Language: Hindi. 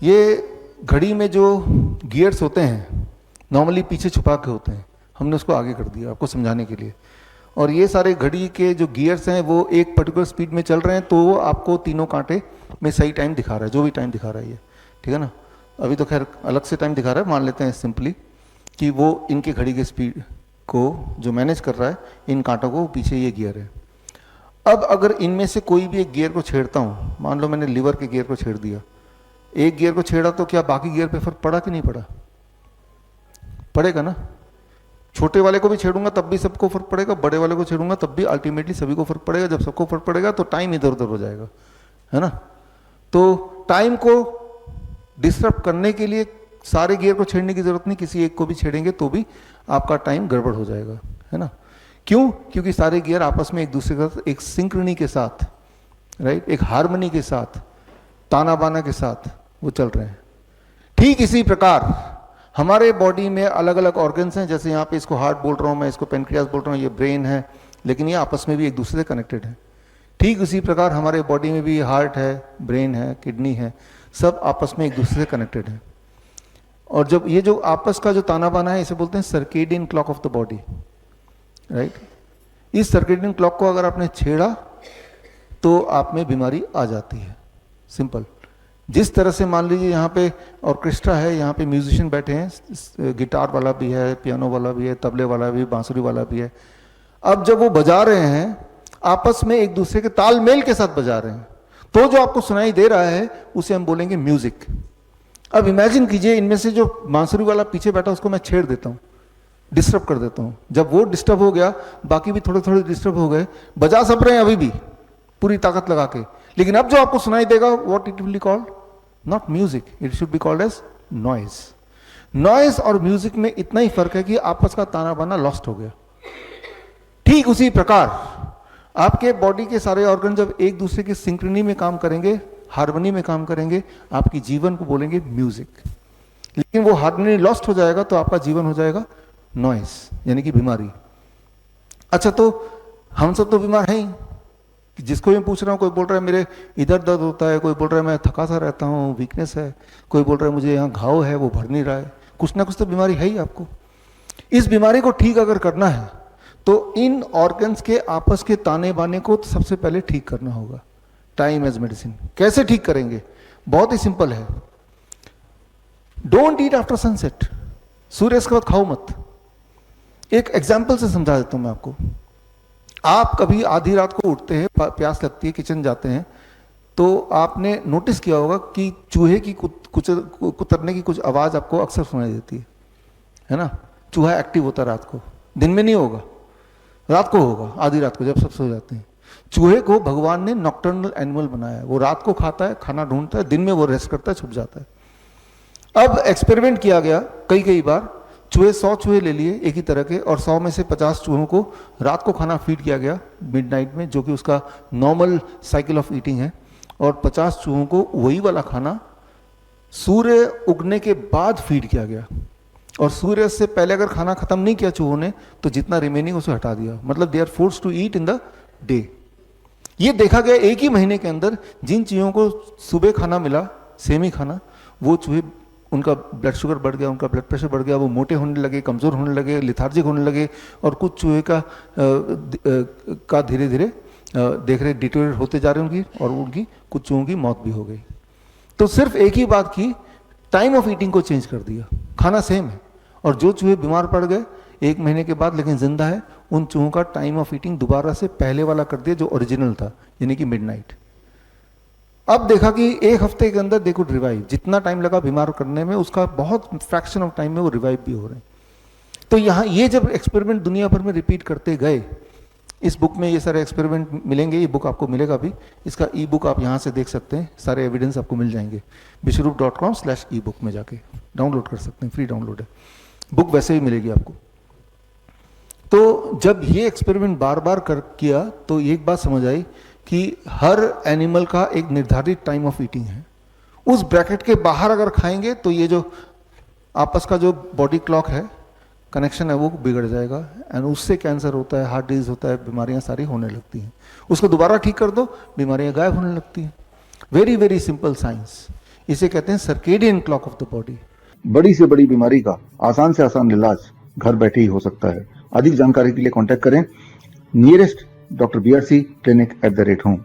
ये घड़ी में जो गियर्स होते हैं नॉर्मली पीछे छुपा के होते हैं, हमने उसको आगे कर दिया आपको समझाने के लिए। और ये सारे घड़ी के जो गियर्स हैं वो एक पर्टिकुलर स्पीड में चल रहे हैं, तो वो आपको तीनों कांटे में सही टाइम दिखा रहा है, जो भी टाइम दिखा रहा है ये, ठीक है ना। अभी तो खैर अलग से टाइम दिखा रहा है, मान लेते हैं सिंपली कि वो इनके घड़ी के स्पीड को जो मैनेज कर रहा है, इन कांटों को पीछे ये गियर है। अब अगर इनमें से कोई भी एक गियर को छेड़ता हूँ, मान लो मैंने लीवर के गियर को छेड़ दिया, एक गियर को छेड़ा तो क्या बाकी गियर पे फर्क पड़ा कि नहीं पड़ा? पड़ेगा ना। छोटे वाले को भी छेड़ूंगा तब भी सबको फर्क पड़ेगा, बड़े वाले को छेड़ूंगा तब भी अल्टीमेटली सभी को फर्क पड़ेगा। जब सबको फर्क पड़ेगा तो टाइम इधर उधर हो जाएगा, है ना। तो टाइम को डिस्टर्ब करने के लिए सारे गियर को छेड़ने की जरूरत नहीं, किसी एक को भी छेड़ेंगे तो भी आपका टाइम गड़बड़ हो जाएगा, है ना। क्यों? क्योंकि सारे गियर आपस में एक दूसरे के साथ एक सिंक्रोनी के साथ, राइट, एक हार्मनी के साथ, ताना बाना के साथ वो चल रहे हैं। ठीक इसी प्रकार हमारे बॉडी में अलग अलग ऑर्गन्स हैं, जैसे यहाँ पे इसको हार्ट बोल रहा हूँ मैं, इसको पेनक्रियास बोल रहा हूँ, ये ब्रेन है, लेकिन ये आपस में भी एक दूसरे से कनेक्टेड है। ठीक उसी प्रकार हमारे बॉडी में भी हार्ट है, ब्रेन है, किडनी है, सब आपस में एक दूसरे से कनेक्टेड है। और जब ये जो आपस का जो ताना बाना है, इसे बोलते हैं circadian clock of the body, right. इस सर्केडियन क्लॉक को अगर आपने छेड़ा तो आप में बीमारी आ जाती है, सिंपल। जिस तरह से मान लीजिए यहाँ पे ऑर्केस्ट्रा है, यहाँ पे म्यूजिशियन बैठे हैं, गिटार वाला भी है, पियानो वाला भी है, तबले वाला भी, बांसुरी वाला भी है। अब जब वो बजा रहे हैं आपस में एक दूसरे के तालमेल के साथ बजा रहे हैं, तो जो आपको सुनाई दे रहा है उसे हम बोलेंगे म्यूजिक। अब इमेजिन कीजिए इनमें से जो बांसुरी वाला पीछे बैठा उसको मैं छेड़ देता हूँ, डिस्टर्ब कर देता हूँ। जब वो डिस्टर्ब हो गया बाकी भी थोड़े थोड़े डिस्टर्ब हो गए, बजा सब रहे हैं अभी भी पूरी ताकत लगा के, लेकिन अब जो आपको सुनाई देगा what it will be called, not music, it should be called as noise. Noise और म्यूजिक में इतना ही फर्क है कि आपस का ताना बाना लॉस्ट हो गया। ठीक उसी प्रकार आपके बॉडी के सारे ऑर्गन जब एक दूसरे की सिंक्रोनी में काम करेंगे, हार्मनी में काम करेंगे, आपकी जीवन को बोलेंगे म्यूजिक। लेकिन वो हार्मनी लॉस्ट हो जाएगा तो आपका जीवन हो जाएगा नॉइज, यानी कि बीमारी। अच्छा, तो हम सब तो बीमार हैं ही, जिसको मैं पूछ रहा हूँ, कोई बोल रहा है मेरे इधर दर्द होता है, कोई बोल रहा है मैं थका सा रहता हूँ, वीकनेस है, कोई बोल रहा है मुझे यहाँ घाव है वो भर नहीं रहा है, कुछ ना कुछ तो बीमारी है ही आपको। इस बीमारी को ठीक अगर करना है तो इन ऑर्गन्स के आपस के ताने बाने को तो सबसे पहले ठीक करना होगा। Time as medicine. कैसे ठीक करेंगे? बहुत ही सिंपल है। डोंट ईट आफ्टर सनसेट, सूर्यास्त के बाद खाओ मत। एक एग्जाम्पल से समझा देता हूं मैं आपको। आप कभी आधी रात को उठते हैं, प्यास लगती है, किचन जाते हैं, तो आपने नोटिस किया होगा कि चूहे की कुतरने की कुछ आवाज आपको अक्सर सुनाई देती है ना। चूहा एक्टिव होता है रात को, दिन में नहीं होगा, रात को होगा, आधी रात को जब सब सो जाते हैं। चूहे को भगवान ने नॉकटर्नल एनिमल बनाया है, वो रात को खाता है, खाना ढूंढता है, दिन में वो रेस्ट करता है, छुप जाता है। अब एक्सपेरिमेंट किया गया कई बार, चूहे 100 चूहे ले लिए एक ही तरह के, और 100 में से 50 चूहों को रात को खाना फीड किया गया मिडनाइट में, जो कि उसका नॉर्मल साइकिल ऑफ ईटिंग है, और 50 चूहों को वही वाला खाना सूर्य उगने के बाद फीड किया गया। और सूर्य से पहले अगर खाना खत्म नहीं किया चूहों ने तो जितना रिमेनिंग उसे हटा दिया, मतलब they are forced to eat in the day. ये देखा गया एक ही महीने के अंदर जिन चूहों को सुबह खाना मिला, सेम ही खाना, वो चूहे, उनका ब्लड शुगर बढ़ गया, उनका ब्लड प्रेशर बढ़ गया, वो मोटे होने लगे, कमज़ोर होने लगे, लिथार्जिक होने लगे, और कुछ चूहे का धीरे धीरे देख रहे डिटोरेट होते जा रहे उनकी, और उनकी कुछ चूहों की मौत भी हो गई। तो सिर्फ एक ही बात की, टाइम ऑफ ईटिंग को चेंज कर दिया। खाना सेम है, और जो चूहे बीमार पड़ गए 1 महीने के बाद लेकिन जिंदा है, उन चूहों का टाइम ऑफ ईटिंग दोबारा से पहले वाला कर दिया जो ओरिजिनल था, यानी कि मिडनाइट। अब देखा कि 1 हफ्ते के अंदर दे कुड रिवाइव। जितना टाइम लगा बीमार करने में, उसका बहुत फ्रैक्शन ऑफ टाइम में वो रिवाइव भी हो रहे हैं। तो यहाँ ये जब एक्सपेरिमेंट दुनिया भर में रिपीट करते गए, इस बुक में ये सारे एक्सपेरिमेंट मिलेंगे, ये बुक आपको मिलेगा भी, इसका ई बुक आप यहाँ से देख सकते हैं, सारे एविडेंस आपको मिल जाएंगे bishrup.com/ebook में जाके डाउनलोड कर सकते हैं, फ्री डाउनलोड है, बुक वैसे ही मिलेगी आपको। तो जब ये एक्सपेरिमेंट बार बार किया तो एक बात समझ आई कि हर एनिमल का एक निर्धारित टाइम ऑफ ईटिंग है। उस ब्रैकेट के बाहर अगर खाएंगे तो ये जो आपस का जो बॉडी क्लॉक है, कनेक्शन है, वो बिगड़ जाएगा, एंड उससे कैंसर होता है, हार्ट डिजीज होता है, बीमारियां सारी होने लगती हैं। उसको दोबारा ठीक कर दो, बीमारियां गायब होने लगती हैं। Very very simple science. इसे कहते हैं circadian clock of the body. बड़ी से बड़ी बीमारी का आसान से आसान इलाज घर बैठे ही हो सकता है। अधिक जानकारी के लिए कांटेक्ट करें nearest doctor BRC clinic @home।